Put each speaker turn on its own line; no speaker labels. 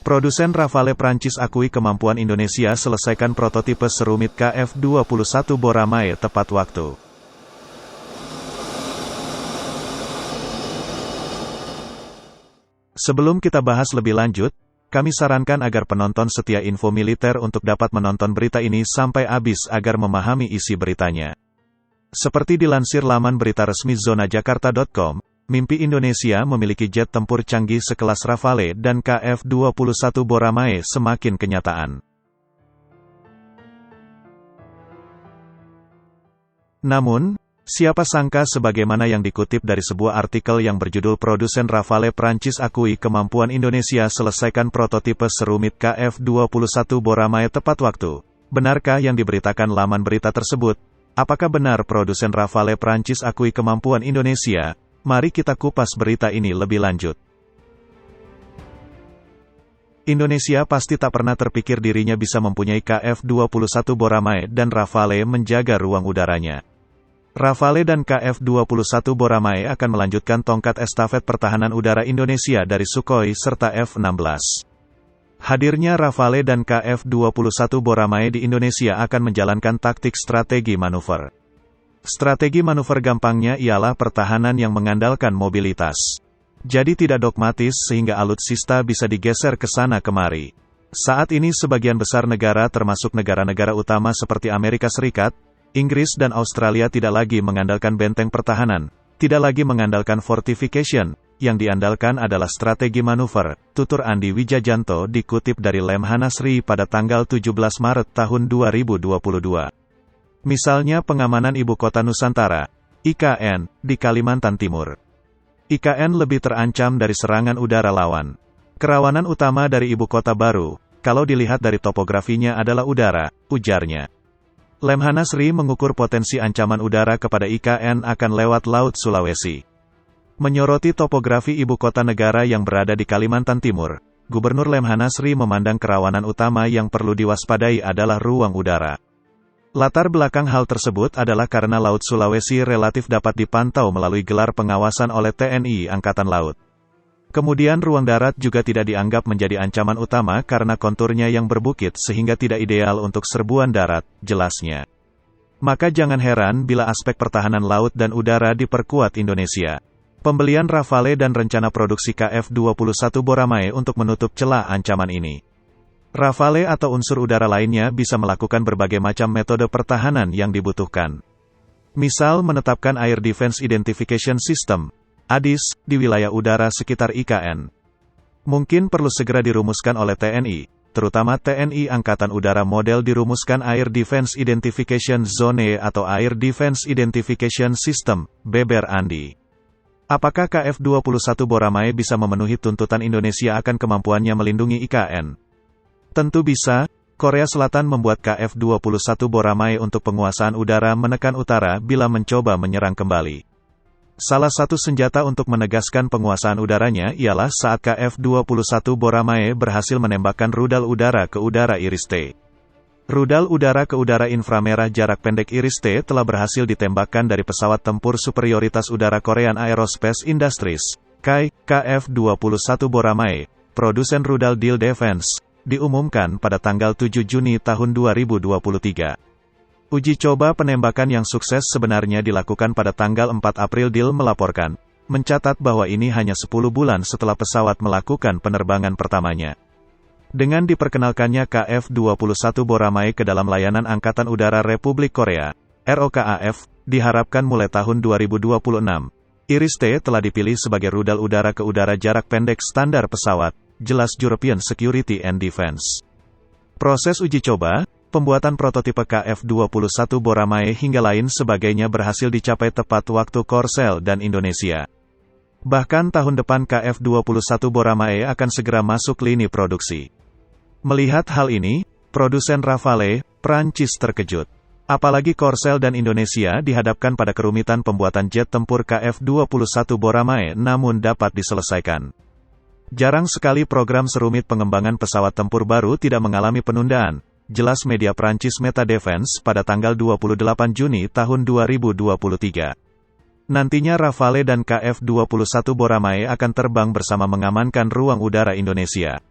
Produsen Rafale Prancis akui kemampuan Indonesia selesaikan prototipe serumit KF-21 Boramae tepat waktu. Sebelum kita bahas lebih lanjut, kami sarankan agar penonton setia Info Militer untuk dapat menonton berita ini sampai habis agar memahami isi beritanya. Seperti dilansir laman berita resmi zonajakarta.com, mimpi Indonesia memiliki jet tempur canggih sekelas Rafale dan KF-21 Boramae semakin kenyataan. Namun, siapa sangka sebagaimana yang dikutip dari sebuah artikel yang berjudul Produsen Rafale Prancis akui kemampuan Indonesia selesaikan prototipe serumit KF-21 Boramae tepat waktu. Benarkah yang diberitakan laman berita tersebut? Apakah benar produsen Rafale Prancis akui kemampuan Indonesia? Mari kita kupas berita ini lebih lanjut. Indonesia pasti tak pernah terpikir dirinya bisa mempunyai KF-21 Boramae dan Rafale menjaga ruang udaranya. Rafale dan KF-21 Boramae akan melanjutkan tongkat estafet pertahanan udara Indonesia dari Sukhoi serta F-16. Hadirnya Rafale dan KF-21 Boramae di Indonesia akan menjalankan taktik strategi manuver. Strategi manuver gampangnya ialah pertahanan yang mengandalkan mobilitas. Jadi tidak dogmatis sehingga alutsista bisa digeser ke sana kemari. Saat ini sebagian besar negara termasuk negara-negara utama seperti Amerika Serikat, Inggris dan Australia tidak lagi mengandalkan benteng pertahanan, tidak lagi mengandalkan fortification, yang diandalkan adalah strategi manuver, tutur Andi Wijajanto dikutip dari Lemhanasri pada tanggal 17 Maret tahun 2022. Misalnya pengamanan Ibu Kota Nusantara, IKN, di Kalimantan Timur. IKN lebih terancam dari serangan udara lawan. Kerawanan utama dari Ibu Kota baru, kalau dilihat dari topografinya adalah udara, ujarnya. Lemhanasri mengukur potensi ancaman udara kepada IKN akan lewat Laut Sulawesi. Menyoroti topografi ibu kota negara yang berada di Kalimantan Timur, Gubernur Lemhanasri memandang kerawanan utama yang perlu diwaspadai adalah ruang udara. Latar belakang hal tersebut adalah karena Laut Sulawesi relatif dapat dipantau melalui gelar pengawasan oleh TNI Angkatan Laut. Kemudian ruang darat juga tidak dianggap menjadi ancaman utama karena konturnya yang berbukit sehingga tidak ideal untuk serbuan darat, jelasnya. Maka jangan heran bila aspek pertahanan laut dan udara diperkuat Indonesia. Pembelian Rafale dan rencana produksi KF-21 Boramae untuk menutup celah ancaman ini. Rafale atau unsur udara lainnya bisa melakukan berbagai macam metode pertahanan yang dibutuhkan. Misal menetapkan Air Defense Identification System, ADIS, di wilayah udara sekitar IKN. Mungkin perlu segera dirumuskan oleh TNI, terutama TNI Angkatan Udara model dirumuskan Air Defense Identification Zone atau Air Defense Identification System, beber Andi. Apakah KF-21 Boramae bisa memenuhi tuntutan Indonesia akan kemampuannya melindungi IKN? Tentu bisa. Korea Selatan membuat KF-21 Boramae untuk penguasaan udara menekan utara bila mencoba menyerang kembali. Salah satu senjata untuk menegaskan penguasaan udaranya ialah saat KF-21 Boramae berhasil menembakkan rudal udara ke udara Iris-T. Rudal udara ke udara inframerah jarak pendek Iris-T telah berhasil ditembakkan dari pesawat tempur superioritas udara Korean Aerospace Industries, KAI, KF-21 Boramae, produsen rudal Dil Defense, diumumkan pada tanggal 7 Juni tahun 2023. Uji coba penembakan yang sukses sebenarnya dilakukan pada tanggal 4 April. Dil melaporkan, mencatat bahwa ini hanya 10 bulan setelah pesawat melakukan penerbangan pertamanya. Dengan diperkenalkannya KF-21 Boramae ke dalam layanan Angkatan Udara Republik Korea, ROKAF, diharapkan mulai tahun 2026. Iris-T telah dipilih sebagai rudal udara ke udara jarak pendek standar pesawat, jelas European Security and Defense. Proses uji coba, pembuatan prototipe KF-21 Boramae hingga lain sebagainya berhasil dicapai tepat waktu Korsel dan Indonesia. Bahkan tahun depan KF-21 Boramae akan segera masuk lini produksi. Melihat hal ini, produsen Rafale, Prancis terkejut. Apalagi Korsel dan Indonesia dihadapkan pada kerumitan pembuatan jet tempur KF-21 Boramae namun dapat diselesaikan. Jarang sekali program serumit pengembangan pesawat tempur baru tidak mengalami penundaan, jelas media Prancis Meta Defense pada tanggal 28 Juni tahun 2023. Nantinya Rafale dan KF-21 Boramae akan terbang bersama mengamankan ruang udara Indonesia.